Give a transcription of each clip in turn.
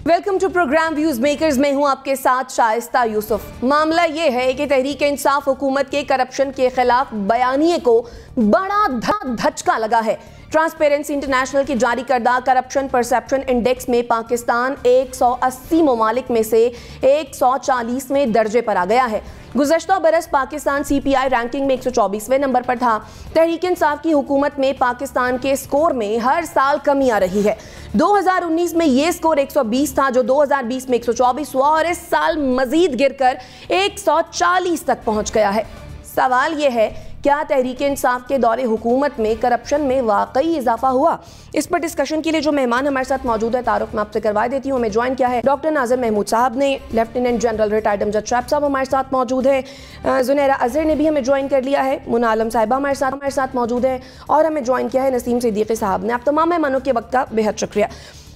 Welcome to programme views makers. मैं हूं आपके साथ शाइस्ता यूसुफ। मामला ये है कि तहरीक इंसाफ हुकूमत के करप्शन के खिलाफ बयानिए को बड़ा धचका लगा है। ट्रांसपेरेंसी इंटरनेशनल की जारी करदा करप्शन परसेप्शन इंडेक्स में पाकिस्तान 180 ममालिक में से 140वें दर्जे पर आ गया है। गुज़श्ता बरस पाकिस्तान CPI रैंकिंग में 124वें नंबर पर था। तहरीक इंसाफ की हुकूमत में पाकिस्तान के स्कोर में हर साल कमी आ रही है। 2019 में ये स्कोर 120 था, जो 2020 में 124 हुआ और इस साल मजीद गिरकर 140 तक पहुंच गया है। सवाल यह है, क्या तहरीक इंसाफ के दौरे हुकूमत में करप्शन में वाकई इजाफा हुआ? इस पर डिस्कशन के लिए जो मेहमान हमारे साथ मौजूद है, तारुफ मैं आपसे करवा देती हूँ। हमें ज्वाइन किया है डॉक्टर नाज़िर महमूद साहब ने, lieutenant general retired Amjad trap साहब हमारे साथ मौजूद है, जुनैरा अजहर ने भी हमें ज्वाइन कर लिया है, मुना आलम साहिबा हमारे साथ मौजूद है और हमें ज्वाइन किया है नसीम सिद्दीकी साहब ने। आप तमाम मेहमानों के वक्त का बेहद शुक्रिया।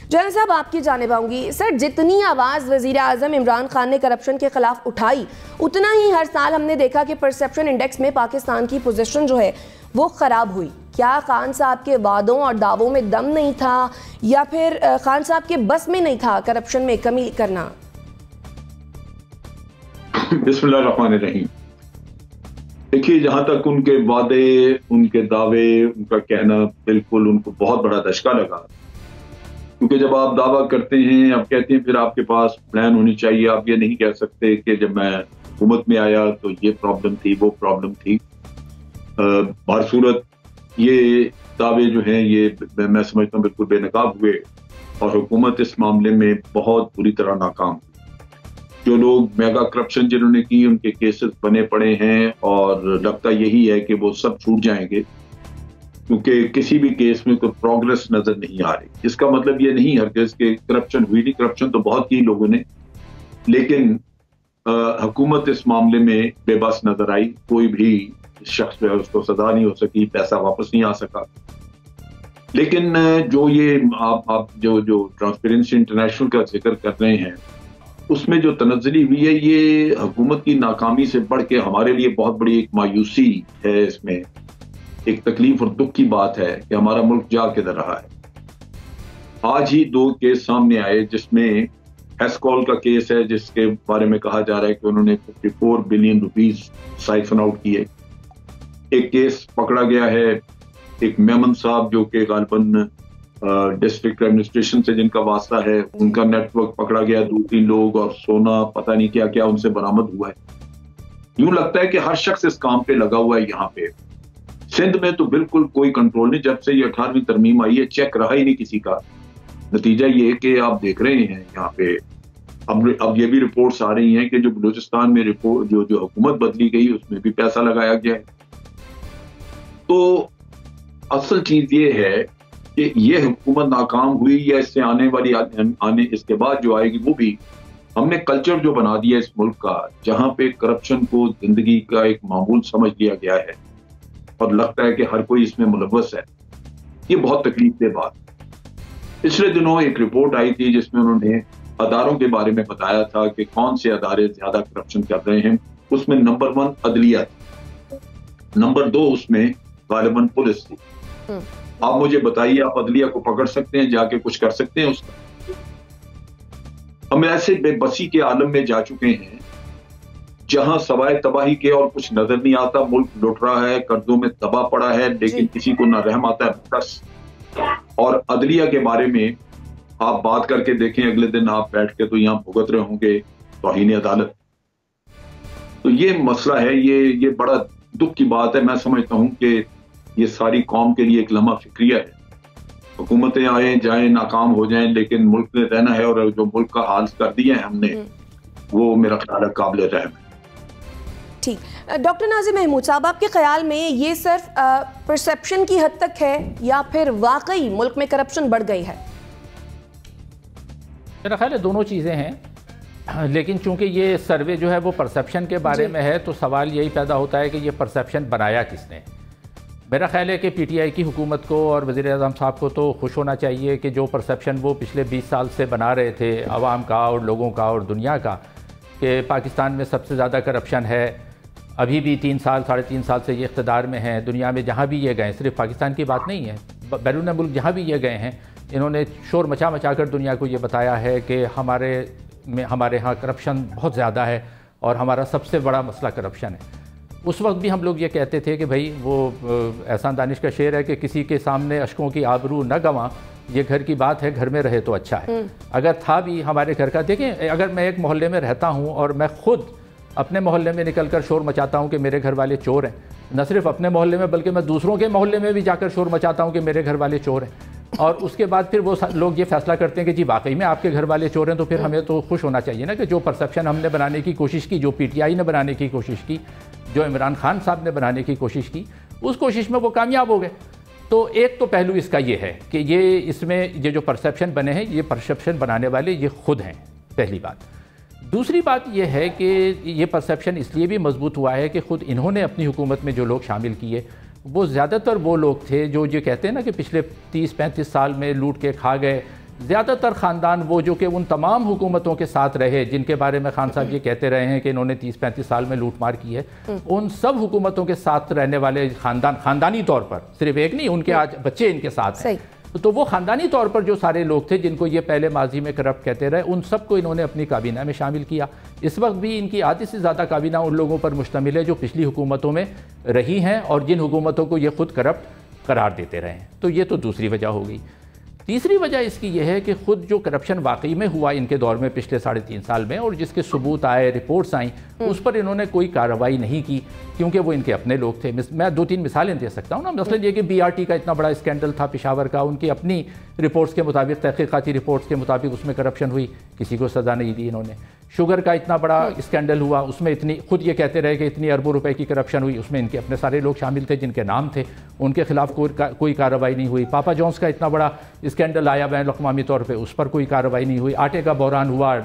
जनरल साहब, आपकी जानिब आऊँगी। सर, जितनी आवाज़ वज़ीर आज़म इमरान खान ने करप्शन के खिलाफ उठाई, उतना ही हर साल हमने देखा कि परसेप्शन इंडेक्स में पाकिस्तान की पोजीशन जो है वो ख़राब हुई। क्या खान साहब के वादों और दावों में दम नहीं था या फिर खान साहब के बस में नहीं था करप्शन में कमी करना? बिस्मिल्लाहिर्रहमानिर्रहीम। देखिए, जहाँ तक उनके वादे, उनके दावे, उनका कहना, बिल्कुल उनको बहुत बड़ा धचका लगा। क्योंकि जब आप दावा करते हैं, आप कहते हैं, फिर आपके पास प्लान होनी चाहिए। आप ये नहीं कह सकते कि जब मैं हुकूमत में आया तो ये प्रॉब्लम थी, वो प्रॉब्लम थी। हर सूरत ये दावे जो हैं ये मैं समझता हूँ बिल्कुल बेनकाब हुए और हुकूमत इस मामले में बहुत बुरी तरह नाकाम हुई। जो लोग मेगा करप्शन जिन्होंने की, उनके केसेस बने पड़े हैं और लगता यही है कि वो सब छूट जाएंगे, क्योंकि किसी भी केस में कोई प्रोग्रेस नजर नहीं आ रही। इसका मतलब ये नहीं हरगिज़ कि करप्शन हुई नहीं, करप्शन तो बहुत की लोगों ने, लेकिन हुकूमत इस मामले में बेबस नजर आई। कोई भी शख्स जो है उसको सजा नहीं हो सकी, पैसा वापस नहीं आ सका। लेकिन जो ये आप जो ट्रांसपेरेंसी इंटरनेशनल का जिक्र कर रहे हैं, उसमें जो तनज़्ज़ुली हुई है, ये हुकूमत की नाकामी से बढ़ के हमारे लिए बहुत बड़ी एक मायूसी है। इसमें एक तकलीफ और दुख की बात है कि हमारा मुल्क जा किधर रहा है। आज ही 2 केस सामने आए, जिसमें एस्कॉल का केस है, जिसके बारे में कहा जा रहा है कि उन्होंने 54 बिलियन रुपीस साइफन आउट किए। एक केस पकड़ा गया है, एक मेमन साहब जो कि गालिबन डिस्ट्रिक्ट एडमिनिस्ट्रेशन से जिनका वास्ता है, उनका नेटवर्क पकड़ा गया, 2-3 लोग और सोना पता नहीं क्या क्या उनसे बरामद हुआ है। यूं लगता है कि हर शख्स इस काम पे लगा हुआ है। यहाँ पे सिंध में तो बिल्कुल कोई कंट्रोल नहीं। जब से ये 18वीं तरमीम आई है, चेक रहा ही नहीं किसी का। नतीजा ये कि आप देख रहे हैं यहाँ पे अब ये भी रिपोर्ट्स आ रही हैं कि जो बलूचिस्तान में रिपोर्ट जो हुकूमत बदली गई, उसमें भी पैसा लगाया गया है। तो असल चीज ये है कि ये हुकूमत नाकाम हुई या इससे इसके बाद जो आएगी, वो भी हमने कल्चर जो बना दिया इस मुल्क का, जहां पे करप्शन को जिंदगी का एक मामूल समझ लिया गया है और लगता है कि हर कोई इसमें मुलव्वस है। ये बहुत तकलीफ दे बात। पिछले दिनों एक रिपोर्ट आई थी जिसमें उन्होंने अदारों के बारे में बताया था कि कौन से अदारे ज्यादा करप्शन कर रहे हैं। उसमें नंबर 1 अदलिया थी, नंबर 2 उसमें गालिबन पुलिस थी। आप मुझे बताइए, आप अदलिया को पकड़ सकते हैं, जाके कुछ कर सकते हैं उसका? हम ऐसे बेबसी के आलम में जा चुके हैं जहां सवाए तबाही के और कुछ नजर नहीं आता। मुल्क लुट रहा है, कर्जों में दबा पड़ा है, लेकिन किसी को ना रहम आता है बस। और अदलिया के बारे में आप बात करके देखें, अगले दिन आप बैठ के तो यहां भुगत रहे होंगे तौहीन अदालत। तो ये मसला है, ये बड़ा दुख की बात है। मैं समझता हूं कि ये सारी कौम के लिए एक लम्हा फिक्रिया है। हुकूमतें आए जाएं, नाकाम हो जाएं, लेकिन मुल्क ने रहना है और जो मुल्क का हाल कर दिया है हमने, वो मेरा ख्याल है काबिल रहम है। ठीक, डॉक्टर नाज़िर महमूद साहब, आपके ख्याल में ये सिर्फ परसेप्शन की हद तक है या फिर वाकई मुल्क में करप्शन बढ़ गई है? मेरा ख्याल है दोनों चीज़ें हैं, लेकिन चूंकि ये सर्वे जो है वो परसेप्शन के बारे में है, तो सवाल यही पैदा होता है कि ये परसेप्शन बनाया किसने। मेरा ख्याल है कि PTI की हुकूमत को और वज़ीर आज़म साहब को तो खुश होना चाहिए कि जो परसेप्शन वो पिछले 20 साल से बना रहे थे अवाम का और लोगों का और दुनिया का, कि पाकिस्तान में सबसे ज़्यादा करप्शन है। अभी भी 3 साल 3.5 साल से ये इक़्तिदार में हैं। दुनिया में जहाँ भी ये गए, सिर्फ पाकिस्तान की बात नहीं है, बैरून मुल्क जहाँ भी ये गए हैं, इन्होंने शोर मचा मचा कर दुनिया को ये बताया है कि हमारे यहाँ करप्शन बहुत ज़्यादा है और हमारा सबसे बड़ा मसला करप्शन है। उस वक्त भी हम लोग ये कहते थे कि भाई वो एहसान दानिश का शेर है कि किसी के सामने अशकों की आबरू न गंवा, ये घर की बात है, घर में रहे तो अच्छा है। अगर था भी हमारे घर का, देखें अगर मैं एक मोहल्ले में रहता हूँ और मैं खुद अपने मोहल्ले में निकलकर शोर मचाता हूँ कि मेरे घर वाले चोर हैं, न सिर्फ अपने मोहल्ले में बल्कि मैं दूसरों के मोहल्ले में भी जाकर शोर मचाता हूँ कि मेरे घर वाले चोर हैं, और उसके बाद फिर वो लोग ये फैसला करते हैं कि जी वाकई में आपके घर वाले चोर हैं, तो फिर हमें तो खुश होना चाहिए ना कि जो परसेप्शन हमने बनाने की कोशिश की, जो पीटीआई ने बनाने की कोशिश की, जो इमरान खान साहब ने बनाने की कोशिश की, उस कोशिश में वो कामयाब हो गए। तो एक तो पहलू इसका ये है कि ये जो परसेप्शन बने हैं, ये परसेप्शन बनाने वाले ये खुद हैं, पहली बात। दूसरी बात ये है कि ये परसेप्शन इसलिए भी मजबूत हुआ है कि ख़ुद इन्होंने अपनी हुकूमत में जो लोग शामिल किए वो ज़्यादातर वो लोग थे जो ये कहते हैं ना कि पिछले 30-35 साल में लूट के खा गए। ज़्यादातर ख़ानदान वो जो कि उन तमाम हुकूमतों के साथ रहे जिनके बारे में खान साहब ये कहते रहे हैं कि इन्होंने 30-35 साल में लूट मार की है, उन सब हुकूमतों के साथ रहने वाले ख़ानदानी तौर पर, सिर्फ एक नहीं, उनके आज बच्चे इनके साथ हैं, तो वो ख़ानदानी तौर पर जो सारे लोग थे जिनको ये पहले माजी में करप्ट कहते रहे, उन सबको इन्होंने अपनी काबीना में शामिल किया। इस वक्त भी इनकी आधी से ज़्यादा काबीना उन लोगों पर मुश्तमिल है जो पिछली हुकूमतों में रही हैं और जिन हुकूमतों को ये खुद करप्ट करार देते रहे हैं। तो ये तो दूसरी वजह हो गई। तीसरी वजह इसकी यह है कि ख़ुद जो करप्शन वाकई में हुआ इनके दौर में पिछले 3.5 साल में और जिसके सबूत आए, रिपोर्ट्स आई, उस पर इन्होंने कोई कार्रवाई नहीं की क्योंकि वो इनके अपने लोग थे। मैं 2-3 मिसालें दे सकता हूँ ना। मसलन ये कि BRT का इतना बड़ा स्कैंडल था पेशावर का, उनकी अपनी रिपोर्ट्स के मुताबिक, तहकीकाती रिपोर्ट्स के मुताबिक उसमें करप्शन हुई, किसी को सज़ा नहीं दी इन्होंने। शुगर का इतना बड़ा स्कैंडल हुआ, उसमें इतनी, खुद ये कहते रहे कि इतनी अरबों रुपए की करप्शन हुई, उसमें इनके अपने सारे लोग शामिल थे जिनके नाम थे, उनके खिलाफ कोई कार्रवाई नहीं हुई। पापा जॉन्स का इतना बड़ा स्कैंडल आया बैन अक़वामी तौर पर, उस पर कोई कार्रवाई नहीं हुई। आटे का बहरान हुआ,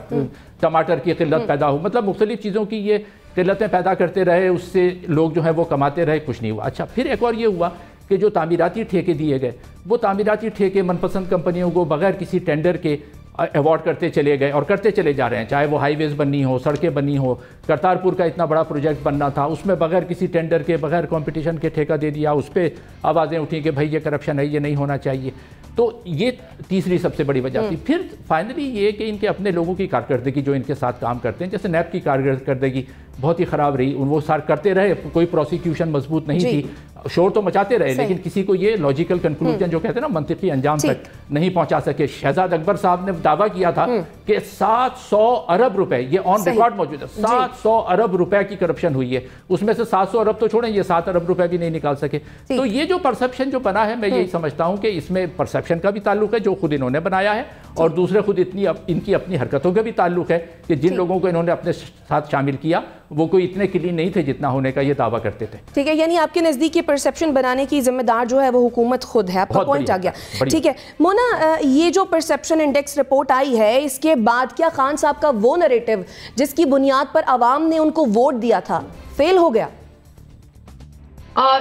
टमाटर की किल्लत पैदा हुई, मतलब मुख्तलिफ चीज़ों की ये किल्लतें पैदा करते रहे, उससे लोग जो है वो कमाते रहे, कुछ नहीं हुआ। अच्छा, फिर एक और ये हुआ कि जो तामीराती ठेके दिए गए, वो तामीराती ठेके मनपसंद कंपनियों को बगैर किसी टेंडर के अवार्ड करते चले गए और करते चले जा रहे हैं। चाहे वो हाईवेज़ बननी हो, सड़कें बननी हो, करतारपुर का इतना बड़ा प्रोजेक्ट बनना था, उसमें बगैर किसी टेंडर के, बगैर कंपटीशन के ठेका दे दिया। उस पर आवाज़ें उठी कि भाई ये करप्शन है, ये नहीं होना चाहिए। तो ये तीसरी सबसे बड़ी वजह थी। फिर फाइनली ये कि इनके अपने लोगों की कारकर्दगी जो इनके साथ काम करते हैं, जैसे नैब की कारकर्दगी बहुत ही ख़राब रही, वो सार करते रहे, कोई प्रोसिक्यूशन मजबूत नहीं थी, शोर तो मचाते रहे, लेकिन किसी को ये लॉजिकल कंक्लूजन जो कहते हैं ना, मंतिकी अंजाम तक नहीं पहुंचा सके। शहजाद अकबर साहब ने दावा किया था कि 700 अरब रुपए, ये ऑन रिकॉर्ड मौजूद है, 700 अरब रुपए की करप्शन हुई है। उसमें से 700 अरब तो छोड़ें, ये 7 अरब रुपए भी नहीं निकाल सके। तो ये जो परसेप्शन जो बना है, मैं यही समझता हूं कि इसमें परसेप्शन का भी ताल्लुक है जो खुद इन्होंने बनाया है, और दूसरे खुद इनकी अपनी हरकतों का भी ताल्लुक है कि जिन लोगों को इन्होंने अपने साथ शामिल किया वो कोई इतने क्लीन नहीं थे जितना होने का ये दावा करते थे। ठीक है, यानी आपके नज़दीक ये परसेप्शन बनाने की जिम्मेदार जो है वो हुकूमत खुद है। आपका पॉइंट आ गया। ठीक है मोना, ये जो परसेप्शन इंडेक्स रिपोर्ट आई है, इसके बाद क्या खान साहब का वो नैरेटिव जिसकी बुनियाद पर आवाम ने उनको वोट दिया था फेल हो गया?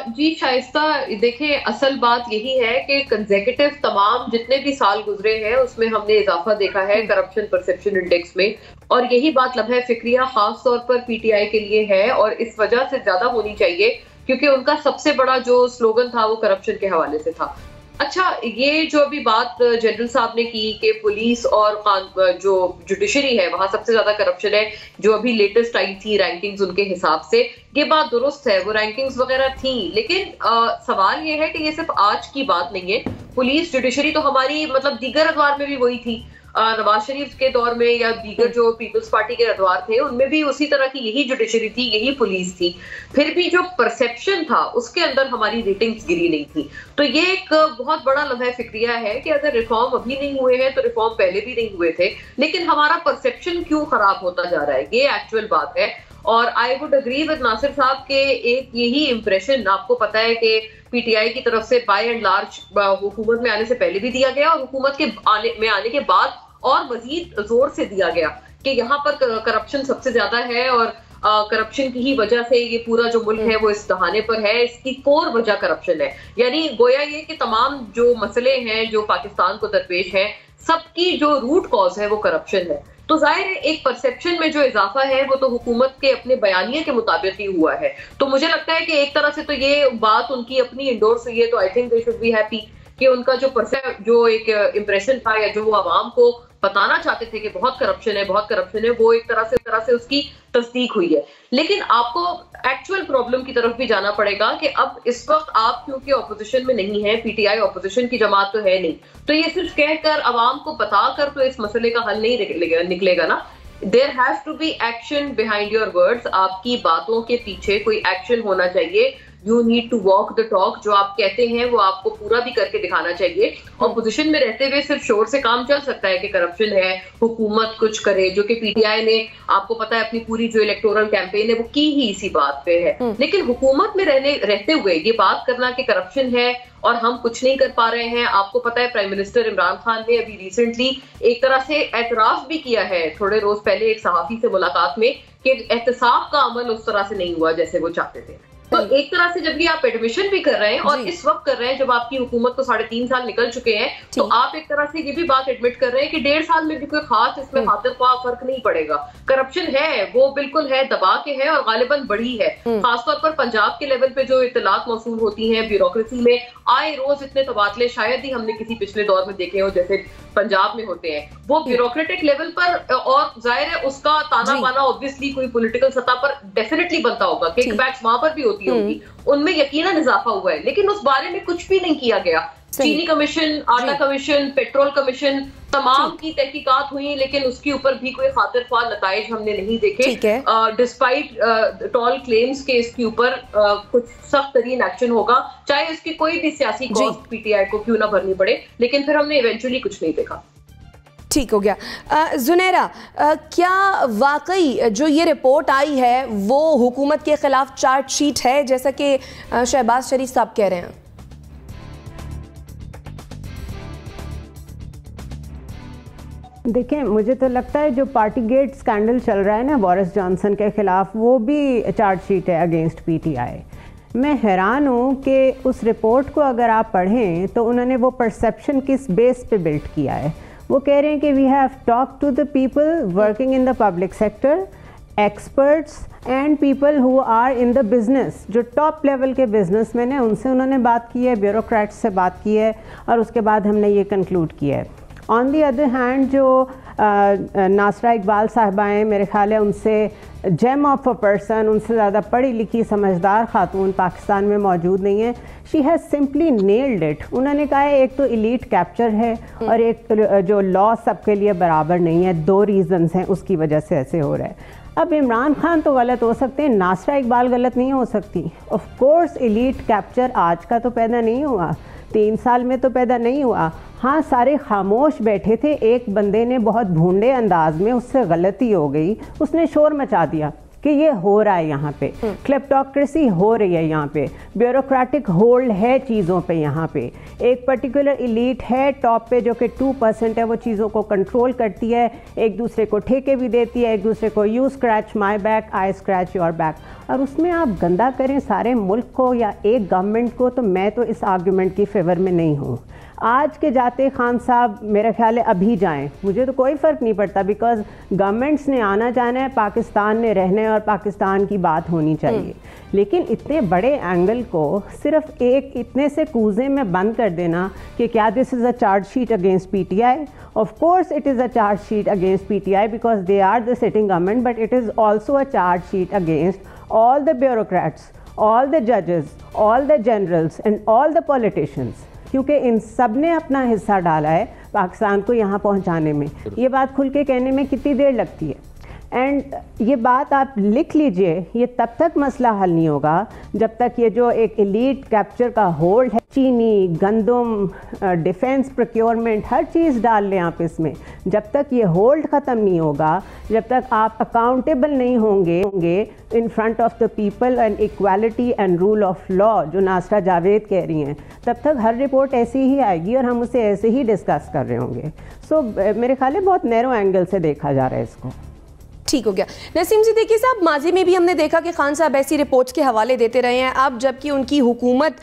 जी शाइस्ता, देखें असल बात यही है कि कंसेक्यूटिव तमाम जितने भी साल गुजरे हैं उसमें हमने इजाफा देखा है करप्शन परसेप्शन इंडेक्स में, और यही बात लम्हा फिक्रिया खास तौर पर पीटीआई के लिए है, और इस वजह से ज्यादा होनी चाहिए क्योंकि उनका सबसे बड़ा जो स्लोगन था वो करप्शन के हवाले से था। अच्छा, ये जो अभी बात जनरल साहब ने की कि पुलिस और जो जुडिशरी है वहां सबसे ज्यादा करप्शन है, जो अभी लेटेस्ट आई थी रैंकिंग्स उनके हिसाब से, ये बात दुरुस्त है, वो रैंकिंग्स वगैरह थी, लेकिन सवाल ये है कि ये सिर्फ आज की बात नहीं है। पुलिस जुडिशरी तो हमारी मतलब दीगर अखबार में भी वही थी, नवाज शरीफ के दौर में या दीगर जो पीपल्स पार्टी के अखबार थे उनमें भी उसी तरह की यही जुडिशरी थी, यही पुलिस थी। फिर भी जो परसेप्शन था उसके अंदर हमारी रेटिंग्स गिरी नहीं थी। तो ये एक बहुत बड़ा लम्हा फिक्रिया है कि अगर रिफॉर्म अभी नहीं हुए हैं तो रिफॉर्म पहले भी नहीं हुए थे, लेकिन हमारा परसेप्शन क्यों खराब होता जा रहा है, ये एक्चुअल बात है। और I would agree with Nasir sahab के एक यही इंप्रेशन आपको पता है कि पीटीआई की तरफ से बाय एंड लार्ज हुकूमत में आने से पहले भी दिया गया और हुकूमत के आने के बाद और मजीद जोर से दिया गया कि यहाँ पर करप्शन सबसे ज्यादा है और करप्शन की ही वजह से ये पूरा जो मुल्क है वो इस दहाने पर है, इसकी कोर वजह करप्शन है। यानी गोया ये कि तमाम जो मसले हैं जो पाकिस्तान को दरपेश है सबकी जो रूट कॉज है वो करप्शन है। तो जाहिर है एक परसेप्शन में जो इजाफा है वो तो हुकूमत के अपने बयानिए के मुताबिक ही हुआ है। तो मुझे लगता है कि एक तरह से तो ये बात उनकी अपनी इंडोर्स हुई है, तो I think they should be happy कि उनका जो एक इम्प्रेशन था या जो वो आवाम को बताना चाहते थे कि बहुत करप्शन है, वो एक तरह से उसकी तस्दीक हुई है। लेकिन आपको एक्चुअल प्रॉब्लम की तरफ भी जाना पड़ेगा कि अब इस वक्त आप क्योंकि ऑपोजिशन में नहीं है, पीटीआई ऑपोजिशन की जमात तो है नहीं, तो ये सिर्फ कहकर आवाम को बताकर तो इस मसले का हल नहीं निकलेगा ना। There has to be action behind your words. आपकी बातों के पीछे कोई एक्शन होना चाहिए। You need to walk the talk. जो आप कहते हैं वो आपको पूरा भी करके दिखाना चाहिए। ऑपोजिशन में रहते हुए सिर्फ शोर से काम चल सकता है कि करप्शन है, हुकूमत कुछ करे, जो कि पीटीआई ने आपको पता है अपनी पूरी जो इलेक्टोरल कैंपेन है वो की ही इसी बात पे है। लेकिन हुकूमत में रहते हुए ये बात करना कि करप्शन है और हम कुछ नहीं कर पा रहे हैं। आपको पता है प्राइम मिनिस्टर इमरान खान ने अभी रिसेंटली एक तरह से एतराफ भी किया है, थोड़े रोज पहले एक सहाफी से मुलाकात में, कि एहतसाब का अमल उस तरह से नहीं हुआ जैसे वो चाहते थे। तो एक तरह से जब ये आप एडमिशन भी कर रहे हैं और इस वक्त कर रहे हैं जब आपकी हुकूमत को 3.5 साल निकल चुके हैं, तो आप एक तरह से ये भी बात एडमिट कर रहे हैं कि 1.5 साल में भी कोई खास इसमें खातिर ख्वाह फर्क नहीं पड़ेगा। करप्शन है, वो बिल्कुल है, दबा के है और गालिबन बड़ी है। खासतौर पर पंजाब के लेवल पे जो इत्तलात मौसूल होती हैं ब्यूरोक्रेसी में, आए रोज इतने तबादले शायद ही हमने किसी पिछले दौर में देखे हो जैसे पंजाब में होते हैं। वो ब्यूरोक्रेटिक लेवल पर, और जाहिर है उसका ताना बाना ऑब्वियसली कोई पॉलिटिकल सतह पर डेफिनेटली बनता होगा, किकबैक्स वहां पर भी होती होगी, उनमें यकीनन इजाफा हुआ है, लेकिन उस बारे में कुछ भी नहीं किया गया। चीनी कमीशन, आटा कमीशन, पेट्रोल कमीशन, तमाम की तहकीकात हुई, लेकिन उसके ऊपर भी कोई खातिर ख्वाह नताइज हमने नहीं देखे। डिस्पाइट टॉल क्लेम्स के इसके ऊपर कुछ सख्त तरीन एक्शन होगा, चाहे उसकी कोई भी सियासी कॉस्ट पीटीआई को क्यों ना भरनी पड़े, लेकिन फिर हमने इवेंचुअली कुछ नहीं देखा। ठीक हो गया। जुनैरा, क्या वाकई जो ये रिपोर्ट आई है वो हुकूमत के खिलाफ चार्जशीट है जैसा कि शहबाज शरीफ साहब कह रहे हैं? देखें, मुझे तो लगता है जो पार्टी गेट स्कैंडल चल रहा है ना बोरिस जॉनसन के खिलाफ, वो भी चार्जशीट है अगेंस्ट पीटीआई। मैं हैरान हूँ कि उस रिपोर्ट को अगर आप पढ़ें तो उन्होंने वो परसेप्शन किस बेस पे बिल्ड किया है। वो कह रहे हैं कि we have talk to the people working in the public sector, experts and people who are in the business. जो टॉप लेवल के बिजनेसमैन हैं उनसे उन्होंने बात की है, ब्यूरोक्रेट्स से बात की है, और उसके बाद हमने ये कंक्लूड किया है। ऑन दी अदर हैंड जो नासरा इकबाल साहिबा हैं, मेरे ख्याल है उनसे जेम ऑफ अ पर्सन, उनसे ज़्यादा पढ़ी लिखी समझदार खातून पाकिस्तान में मौजूद नहीं है। She has simply nailed it. उन्होंने कहा है एक तो इलीट कैप्चर है और एक जो लॉ सबके लिए बराबर नहीं है। 2 रीज़न्स हैं उसकी वजह से ऐसे हो रहा है। अब इमरान खान तो गलत हो सकते हैं, नासरा इकबाल गलत नहीं हो सकती। ऑफ कोर्स इलीट कैप्चर आज का तो पैदा नहीं हुआ, 3 साल में तो पैदा नहीं हुआ। हाँ, सारे खामोश बैठे थे, एक बंदे ने बहुत भूंडे अंदाज में, उससे गलती हो गई, उसने शोर मचा दिया कि ये हो रहा है यहाँ पे, क्लेप्टोक्रेसी हो रही है यहाँ पे, ब्यूरोक्रेटिक होल्ड है चीज़ों पे यहाँ पे। एक पर्टिकुलर इलीट है टॉप पे जो कि 2% है, वो चीज़ों को कंट्रोल करती है, एक दूसरे को ठेके भी देती है, एक दूसरे को you scratch my back, I scratch your back, और उसमें आप गंदा करें सारे मुल्क को या एक गवर्नमेंट को, तो मैं तो इस आर्गूमेंट की फेवर में नहीं हूँ। आज के जाते खान साहब मेरा ख्याल है अभी जाएं, मुझे तो कोई फ़र्क नहीं पड़ता, बिकॉज गवर्नमेंट्स ने आना जाना है, पाकिस्तान ने रहना है और पाकिस्तान की बात होनी चाहिए। लेकिन इतने बड़े एंगल को सिर्फ एक इतने से कूजे में बंद कर देना कि क्या this is a chargesheet against PTI. Of course it is a chargesheet against PTI because they are the sitting government, but it is also a chargesheet against all the bureaucrats, all the judges, all the generals and all the politicians, क्योंकि इन सब ने अपना हिस्सा डाला है पाकिस्तान को यहाँ पहुँचाने में। ये बात खुल के कहने में कितनी देर लगती है, एंड ये बात आप लिख लीजिए, ये तब तक मसला हल नहीं होगा जब तक ये जो एक एलीट कैप्चर का होल्ड है, चीनी, गंदम, डिफेंस प्रोक्योरमेंट, हर चीज़ डाल लें आप इसमें, जब तक ये होल्ड ख़त्म नहीं होगा, जब तक आप अकाउंटेबल नहीं होंगे in front of the people and equality and rule of law जो नासरा जावेद कह रही हैं, तब तक हर रिपोर्ट ऐसी ही आएगी और हम उसे ऐसे ही डिस्कस कर रहे होंगे। सो मेरे ख्याल है बहुत नैरो एंगल से देखा जा रहा है इसको। ठीक हो गया। नसीम सिद्दीकी साहब, माजी में भी हमने देखा कि खान साहब ऐसी रिपोर्ट्स के हवाले देते रहे हैं, अब जबकि उनकी हुकूमत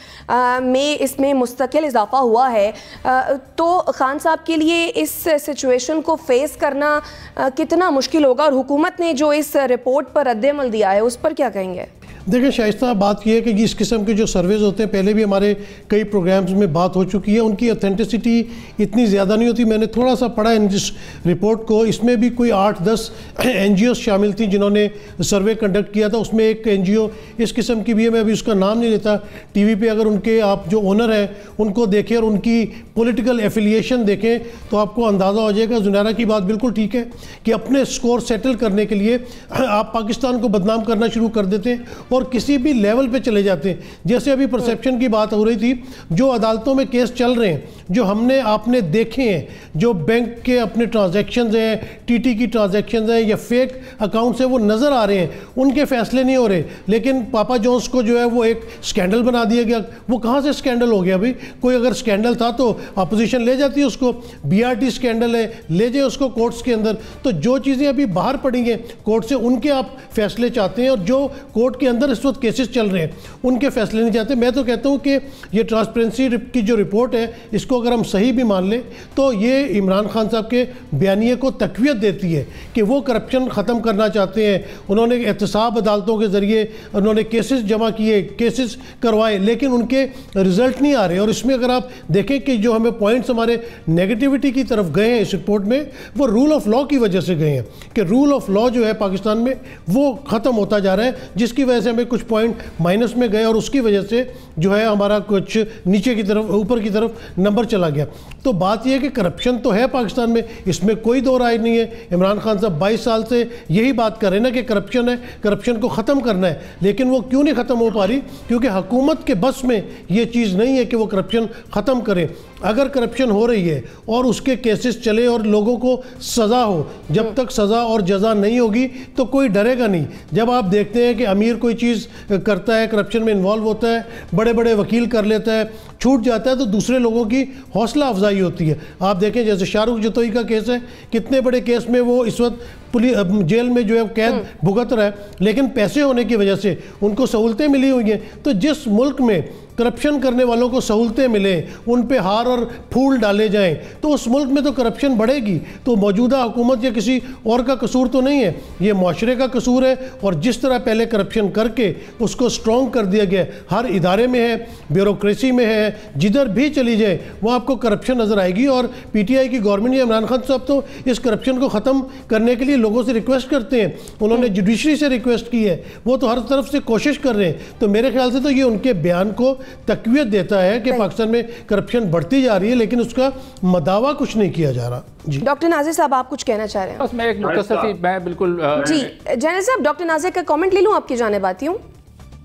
में इसमें मुस्तकिल इजाफा हुआ है, तो खान साहब के लिए इस सिचुएशन को फेस करना कितना मुश्किल होगा, और हुकूमत ने जो इस रिपोर्ट पर रद्द-ए-अमल दिया है उस पर क्या कहेंगे? देखें शाइस्ता, बात यह है कि इस किस्म के जो सर्वेज होते हैं, पहले भी हमारे कई प्रोग्राम्स में बात हो चुकी है, उनकी ऑथेंटिसिटी इतनी ज़्यादा नहीं होती। मैंने थोड़ा सा पढ़ा इन इस रिपोर्ट को, इसमें भी कोई 8-10 NGO शामिल थी जिन्होंने सर्वे कंडक्ट किया था। उसमें एक NGO इस किस्म की भी है, मैं अभी उसका नाम नहीं लेता, टीवी पे अगर उनके आप जो ओनर हैं उनको देखें और उनकी पॉलिटिकल एफिलिएशन देखें तो आपको अंदाज़ा हो जाएगा। जुनैरा की बात बिल्कुल ठीक है कि अपने स्कोर सेटल करने के लिए आप पाकिस्तान को बदनाम करना शुरू कर देते हैं और किसी भी लेवल पे चले जाते हैं। जैसे अभी परसेप्शन की बात हो रही थी, जो अदालतों में केस चल रहे हैं, जो हमने आपने देखे हैं, जो बैंक के अपने ट्रांजैक्शंस हैं, TT की ट्रांजैक्शंस हैं या फेक अकाउंट्स हैं, वो नज़र आ रहे हैं, उनके फैसले नहीं हो रहे। लेकिन पापा जॉन्स को जो है वो एक स्कैंडल बना दिया गया। वो कहाँ से स्कैंडल हो गया भाई? कोई अगर स्कैंडल था तो अपोजिशन ले जाती है उसको। BRT स्कैंडल है, ले जाए उसको कोर्ट्स के अंदर। तो जो चीज़ें अभी बाहर पड़ी हैं कोर्ट से, उनके आप फैसले चाहते हैं, और जो कोर्ट के अंदर इस वक्त केसेस चल रहे हैं उनके फैसले नहीं चाहते। मैं तो कहता हूँ कि ये ट्रांसपेरेंसी की जो रिपोर्ट है, इसको अगर हम सही भी मान लें तो ये इमरान खान साहब के बयानिए को तक़वियत देती है कि वो करप्शन ख़त्म करना चाहते हैं। उन्होंने एहतसाब अदालतों के ज़रिए उन्होंने केसेस जमा किए, केसेस करवाए, लेकिन उनके रिजल्ट नहीं आ रहे। और इसमें अगर आप देखें कि जो हमें पॉइंट्स हमारे नेगेटिविटी की तरफ गए हैं इस रिपोर्ट में, वो रूल ऑफ लॉ की वजह से गए हैं कि रूल ऑफ लॉ जो है पाकिस्तान में वो ख़त्म होता जा रहा है, जिसकी वजह से हमें कुछ पॉइंट माइनस में गए और उसकी वजह से जो है हमारा कुछ नीचे की तरफ, ऊपर की तरफ नंबर चला गया। तो बात यह है कि करप्शन तो है पाकिस्तान में, इसमें कोई दो राय नहीं है। इमरान खान साहब 22 साल से यही बात कर रहे हैं ना कि करप्शन है, करप्शन को ख़त्म करना है, लेकिन वो क्यों नहीं ख़त्म हो पा रही? क्योंकि हुकूमत के बस में ये चीज़ नहीं है कि वो करप्शन ख़त्म करें। अगर करप्शन हो रही है और उसके केसेस चले और लोगों को सज़ा हो, जब तक सज़ा और जज़ा नहीं होगी तो कोई डरेगा नहीं। जब आप देखते हैं कि अमीर कोई चीज़ करता है, करप्शन में इन्वॉल्व होता है, बड़े बड़े वकील कर लेता है, छूट जाता है, तो दूसरे लोगों की हौसला अफजाई होती है। आप देखें जैसे शाहरुख जतोई का केस है, कितने बड़े केस में वो इस वक्त जेल में जो है कैद भुगत रहा है, लेकिन पैसे होने की वजह से उनको सहूलतें मिली हुई हैं। तो जिस मुल्क में करप्शन करने वालों को सहूलतें मिले, उन पे हार और फूल डाले जाएं, तो उस मुल्क में तो करप्शन बढ़ेगी। तो मौजूदा हुकूमत या किसी और का कसूर तो नहीं है, ये मुआशरे का कसूर है। और जिस तरह पहले करप्शन करके उसको स्ट्रॉन्ग कर दिया गया, हर इदारे में है, ब्यूरोक्रेसी में है, जिधर भी चली जाए वो आपको करप्शन नज़र आएगी। और PTI की गवर्नमेंट या इमरान खान साहब तो इस करप्शन को ख़त्म करने के लिए लोगों से रिक्वेस्ट करते हैं, उन्होंने जुडिशरी से रिक्वेस्ट की है, वो तो हर तरफ से कोशिश कर रहे हैं। तो मेरे ख्याल से तो ये उनके बयान को तक़वियत देता है कि पाकिस्तान में करप्शन बढ़ती जा रही है, लेकिन उसका मदावा कुछ नहीं किया जा रहा। जी डॉक्टर नाजिर साहब, आप कुछ कहना चाह रहे हैं? बस मैं एक मुख्तसर, मैं बिल्कुल जी जैनब साहब, डॉक्टर नाजिर का कमेंट ले लूँ आपकी जानिब आती हूँ।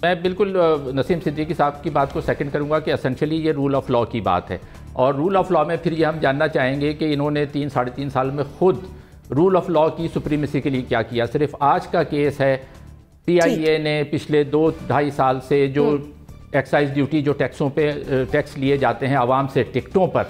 मैं बिल्कुल नसीम सिद्दीकी साहब की बात को सेकंड करूंगा कि एसेंशियली ये रूल ऑफ लॉ की बात है। और रूल ऑफ लॉ में फिर ये हम जानना चाहेंगे कि इन्होंने 3-3.5 साल में खुद रूल ऑफ लॉ की सुप्रीमेसी के लिए क्या किया। सिर्फ आज का केस है, PIA ने पिछले 2-2.5 साल से जो एक्साइज ड्यूटी, जो टैक्सों पे टैक्स लिए जाते हैं आवाम से टिकटों पर,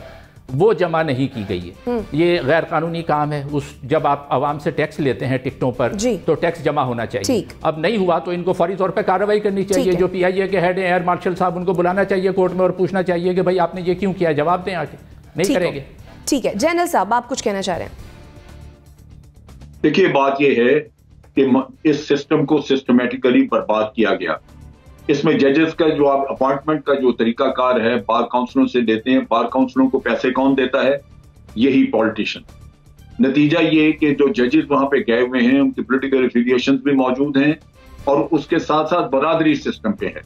वो जमा नहीं की गई है। ये गैर कानूनी काम है। उस जब आप आवाम से टैक्स लेते हैं टिकटों पर तो टैक्स जमा होना चाहिए। अब नहीं हुआ तो इनको फौरी तौर पर कार्रवाई करनी चाहिए। जो PIA के हेड एयर मार्शल साहब, उनको बुलाना चाहिए कोर्ट में और पूछना चाहिए कि भाई आपने ये क्यों किया, जवाब दें आके। नहीं करेंगे। ठीक है, जनरल साहब आप कुछ कहना चाह रहे हैं? देखिए, बात यह है कि इस सिस्टम को सिस्टमेटिकली बर्बाद किया गया। इसमें जजेस का जो आप अपॉइंटमेंट का जो तरीकाकार है, बार काउंसिलों से देते हैं, बार काउंसिलों को पैसे कौन देता है? यही पॉलिटिशियन। नतीजा ये कि जो जजेस वहां पे गए हुए हैं उनकी पॉलिटिकल एफिलिएशंस भी मौजूद हैं और उसके साथ साथ बरादरी सिस्टम पे है।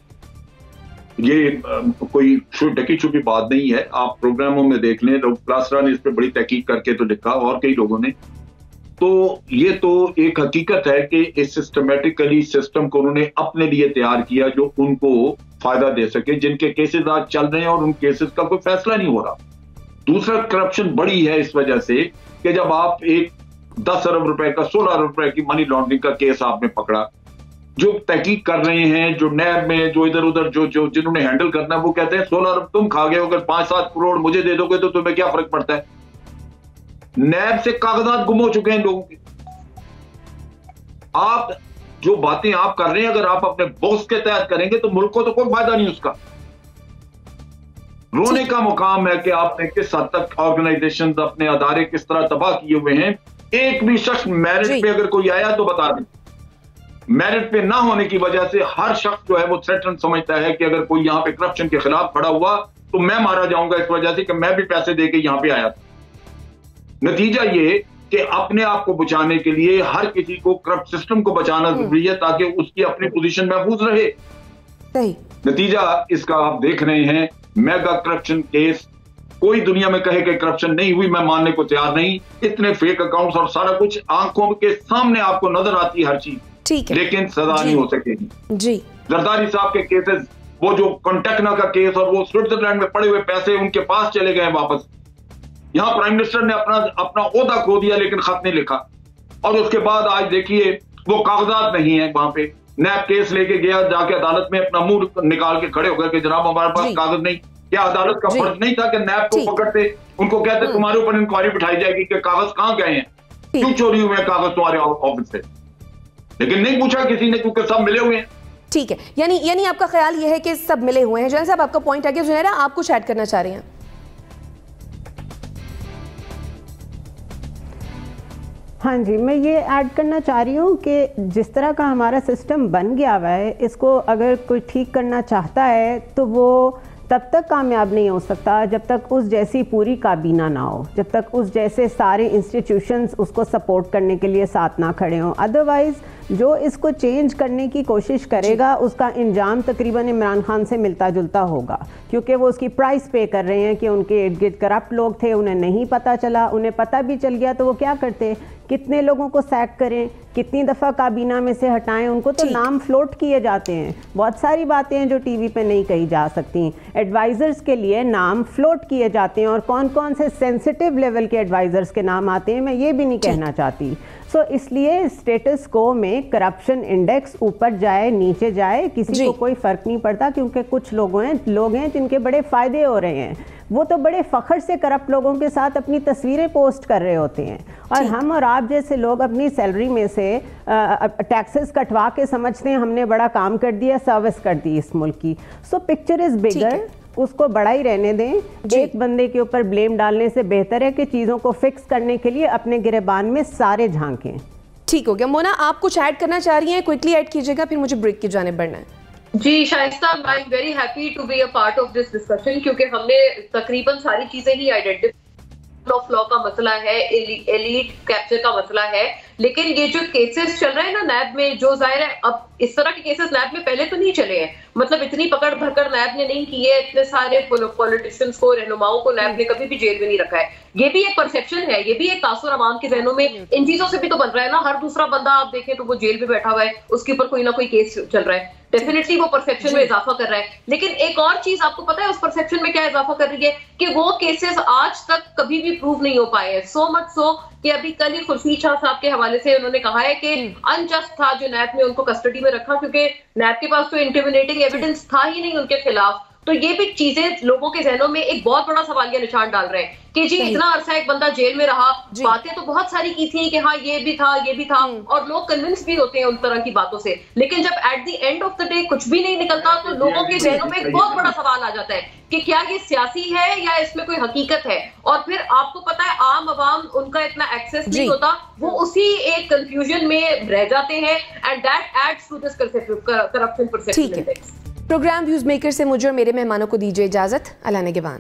ये कोई ढकी छुपी बात नहीं है। आप प्रोग्रामों में देख लें, लोग क्लासरा ने इस पर बड़ी तहकीक करके तो लिखा और कई लोगों ने, तो ये तो एक हकीकत है कि इस सिस्टमेटिकली सिस्टम को उन्होंने अपने लिए तैयार किया जो उनको फायदा दे सके, जिनके केसेस आज चल रहे हैं और उन केसेस का कोई फैसला नहीं हो रहा। दूसरा, करप्शन बड़ी है इस वजह से कि जब आप एक 10 अरब रुपए का 16 अरब रुपए की मनी लॉन्ड्रिंग का केस आपने पकड़ा, जो तहकीक कर रहे हैं, जो नैब में जो इधर उधर जो जिन्होंने हैंडल करना है, वो कहते हैं 16 अरब तुम खा गए हो, अगर 5-7 करोड़ मुझे दे दोगे तो तुम्हें क्या फर्क पड़ता है? नैब से कागजात गुम हो चुके हैं लोगों के। आप जो बातें आप कर रहे हैं, अगर आप अपने बॉस के तहत करेंगे तो मुल्क को तो कोई फायदा नहीं उसका। रोने का मुकाम है कि आपने किस हद तक ऑर्गेनाइजेशन अपने अदारे किस तरह तबाह किए हुए हैं। एक भी शख्स मैरिज पे अगर कोई आया तो बता दें। मेरिट पे ना होने की वजह से हर शख्स जो है वो थ्रेटन समझता है कि अगर कोई यहाँ पे करप्शन के खिलाफ खड़ा हुआ तो मैं मारा जाऊंगा इस वजह से कि मैं भी पैसे दे के यहाँ पे आया था। नतीजा ये कि अपने आप को बचाने के लिए हर किसी को करप्ट सिस्टम को बचाना जरूरी है ताकि उसकी अपनी पोजीशन महफूज रहे। नतीजा इसका आप देख रहे हैं, मेगा करप्शन केस। कोई दुनिया में कहे कि करप्शन नहीं हुई, मैं मानने को तैयार नहीं। इतने फेक अकाउंट्स और सारा कुछ आंखों के सामने आपको नजर आती है हर चीज, ठीक है, लेकिन सजा नहीं हो सकेगी। जी जरदारी साहब के केसेस, वो जो कॉन्टेक्ना का केस और वो स्विट्जरलैंड में पड़े हुए पैसे उनके पास चले गए वापस। यहां प्राइम मिनिस्टर ने अपना ओहदा खो दिया लेकिन खत नहीं लिखा, और उसके बाद आज देखिए वो कागजात नहीं है। वहां पे नैब केस लेके गया, जाके अदालत में अपना मुंह निकाल के खड़े हो गए कि जनाब हमारे पास कागज नहीं। क्या अदालत का फर्ज नहीं था कि नैब को पकड़ते, उनको कहते तुम्हारे ऊपर इंक्वायरी बिठाई जाएगी कि कागज कहां गए हैं, क्यों चोरी हुए हैं कागज तुम्हारे ऑफिस से, लेकिन नहीं पूछा किसी ने क्योंकि सब मिले हुए हैं। ठीक है, यानी आपका ख्याल यह है कि सब मिले हुए हैं। जुनैर साहब आपका पॉइंट आ गया। जुनैरा आप कुछ ऐड करना चाह रहे हैं? हाँ जी, मैं ये ऐड करना चाह रही हूँ कि जिस तरह का हमारा सिस्टम बन गया हुआ है, इसको अगर कोई ठीक करना चाहता है तो वो तब तक कामयाब नहीं हो सकता जब तक उस जैसी पूरी काबीना ना हो, जब तक उस जैसे सारे इंस्टीट्यूशंस उसको सपोर्ट करने के लिए साथ ना खड़े हों। अदरवाइज़ जो इसको चेंज करने की कोशिश करेगा उसका इंजाम तकरीबन इमरान खान से मिलता जुलता होगा, क्योंकि वो उसकी प्राइस पे कर रहे हैं कि उनके इर्द गिर्द करप्ट लोग थे, उन्हें नहीं पता चला, उन्हें पता भी चल गया तो वो क्या करते, कितने लोगों को सैक करें, कितनी दफ़ा काबीना में से हटाएं, उनको तो नाम फ्लोट किए जाते हैं। बहुत सारी बातें हैं जो टीवी पे नहीं कही जा सकती। एडवाइज़र्स के लिए नाम फ्लोट किए जाते हैं और कौन कौन से सेंसिटिव लेवल के एडवाइज़र्स के नाम आते हैं मैं ये भी नहीं कहना चाहती। सो इसलिए स्टेटस को में करप्शन इंडेक्स ऊपर जाए नीचे जाए किसी को कोई फ़र्क नहीं पड़ता, क्योंकि कुछ लोग हैं जिनके बड़े फ़ायदे हो रहे हैं। वो तो बड़े फ़ख्र से करप्ट लोगों के साथ अपनी तस्वीरें पोस्ट कर रहे होते हैं, और हम और आप जैसे लोग अपनी सैलरी में से टैक्सेस कटवा के समझते हैं हमने बड़ा काम कर दिया, सर्विस कर दी इस मुल्क की। सो पिक्चर इज़ बिगर, उसको बड़ा ही रहने दें। एक बंदे के ऊपर ब्लेम डालने से बेहतर है कि चीज़ों को फिक्स करने के लिए अपने गिरेबान में सारे झांकें। ठीक हो गया। मोना आप कुछ ऐड करना चाह रही हैं? क्विकली ऐड कीजिएगा, फिर मुझे ब्रेक की जानिब बढ़ना है। जी Shaista, I am very happy to be a part of this discussion, क्योंकि हमने तकरीबन सारी चीजें ही आइडेंटिफाई ऑफ लॉ का मसला है, एलीट कैप्चर का मसला है, लेकिन ये जो केसेस चल रहे हैं ना नैब में, जो जाहिर है अब इस तरह के केसेस नैब में पहले तो नहीं चले हैं, मतलब इतनी पकड़ भरकर नैब ने नहीं की है, इतने सारे पॉलिटिशियंस को, रहनुमाओं को नैब ने कभी भी जेल में नहीं रखा है। ये भी एक परसेप्शन है, ये भी एक तासुर अवाम के जहनों में इन चीजों से भी तो बन रहा है ना। हर दूसरा बंदा आप देखें तो वो जेल में बैठा हुआ है, उसके ऊपर कोई ना कोई केस चल रहा है, डेफिनेटली वो परसेप्शन में इजाफा कर रहा है। लेकिन एक और चीज आपको पता है उस परसेप्शन में क्या इजाफा कर रही है कि वो केसेस आज तक कभी भी प्रूव नहीं हो पाए हैं। सो मच सो कि अभी कल ही खुर्शीद शाह साहब के हवाले से उन्होंने कहा है कि अनजस्ट था जो नैब ने उनको कस्टडी में रखा, क्योंकि नैब के पास तो इंटिमिडेटिंग एविडेंस था ही नहीं उनके खिलाफ। तो ये भी चीजें लोगों के जहनों में एक बहुत बड़ा सवालिया निशान डाल रहे हैं कि जी इतना अरसा एक बंदा जेल में रहा, बातें तो बहुत सारी की थी कि हाँ ये भी था, और लोग कन्विंस भी होते हैं उन तरह की बातों से, लेकिन जब at the end of the day कुछ भी नहीं निकलता तो लोगों के जहनों में एक बहुत बड़ा सवाल आ जाता है कि क्या ये सियासी है या इसमें कोई हकीकत है। और फिर आपको पता है आम आवाम उनका इतना एक्सेस नहीं होता, वो उसी एक कंफ्यूजन में रह जाते हैं, and that adds to this corruption perception index. Programme views maker से मुझे और मेरे मेहमानों को दीजिए इजाजत। अल्लाह निगहबान।